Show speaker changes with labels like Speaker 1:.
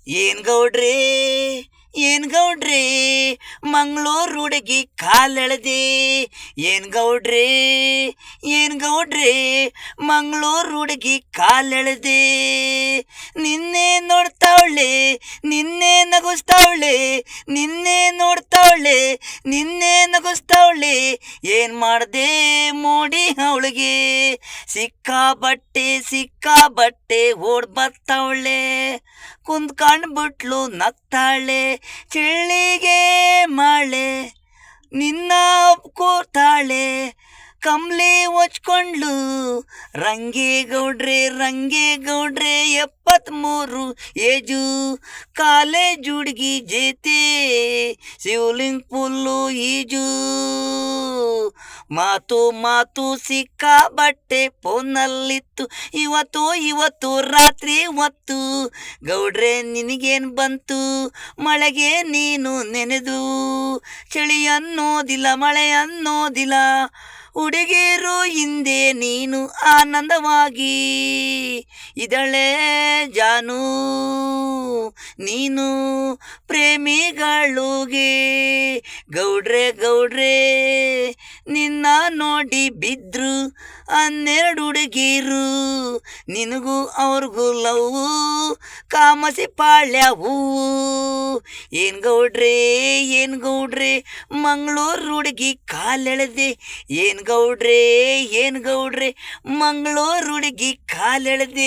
Speaker 1: ಏನ್ ಗೌಡ್ರಿ ಏನ್ ಗೌಡ್ರಿ ಮಂಗಳೂರು ಹುಡುಗಿ ಕಾಲೆಳೆದೆ. ಏನ್ ಗೌಡ್ರಿ ಏನ್ ಗೌಡ್ರಿ ಮಂಗಳೂರು ಹುಡುಗಿ ಕಾಲೆಳೆದೆ. ನಿನ್ನೆ ನೋಡ್ತಾವಳೆ ನಿನ್ನೆ ನಗುಸ್ತಾವಳೆ, ನಿನ್ನೆ ನೋಡ್ತಾವಳೆ ನಿನ್ನೆ ನಗುಸ್ತಾವಳೆ. ಏನ್ ಮಾಡ್ದೆ ಮೋಡಿ ಅವಳಿಗೆ, ಸಿಕ್ಕಾಬಟ್ಟೆ ಓಡ್ ಬರ್ತಾವಳೆ. ಕುಂತ್ಕೊಂಡ್ಬಿಟ್ಲು ನಗ್ತಾಳೆ, ಚಿಳ್ಳಿಗೆ ಮಾಳೆ ನಿನ್ನ ಒಪ್ಕೋತಾಳೆ. ಕಂಬ್ಳಿ ಹೊಚ್ಕೊಂಡ್ಲು ರಂಗೇಗೌಡ್ರೆ 73 ಏಜು. ಕಾಲೇಜ್ ಹುಡುಗಿ ಜೇತೆ ಶಿವಲಿಂಗ್ ಪುಲ್ಲು ಈಜು. ಮಾತು ಸಿಕ್ಕಾಬಟ್ಟೆ ಫೋನಲ್ಲಿತ್ತು ಇವತ್ತು ರಾತ್ರಿ ಹೊತ್ತು. ಗೌಡ್ರೆ ನಿನಗೇನ್ ಬಂತು ಮಳೆಗೆ ನೀನು ನೆನೆದು. ಚಳಿ ಅನ್ನೋದಿಲ್ಲ ಮಳೆ ಅನ್ನೋದಿಲ್ಲ, ಹುಡುಗಿರು ಹಿಂದೆ ನೀನು ಆನಂದವಾಗಿ ಇದಳೆ ಜಾನು. ನೀನು ಪ್ರೇಮಿಗಳಿಗೆ ಗೌಡ್ರೆ ನಿನ್ನ ನೋಡಿ ಬಿದ್ರು 12 ಹುಡುಗಿರು. ನಿನಗೂ ಅವ್ರಿಗೂ ಲವ್ ಕಾಮಸಿ ಪಾಳ್ಯ ಹೂವು. ಏನ್ ಗೌಡ್ರೆ ಮಂಗಳೂರು ಹುಡುಗಿ ಕಾಲೆಳೆದೆ. ಏನ್ ಗೌಡ್ರೆ ಮಂಗಳೂರು ಹುಡುಗಿ ಕಾಲೆಳೆದೆ.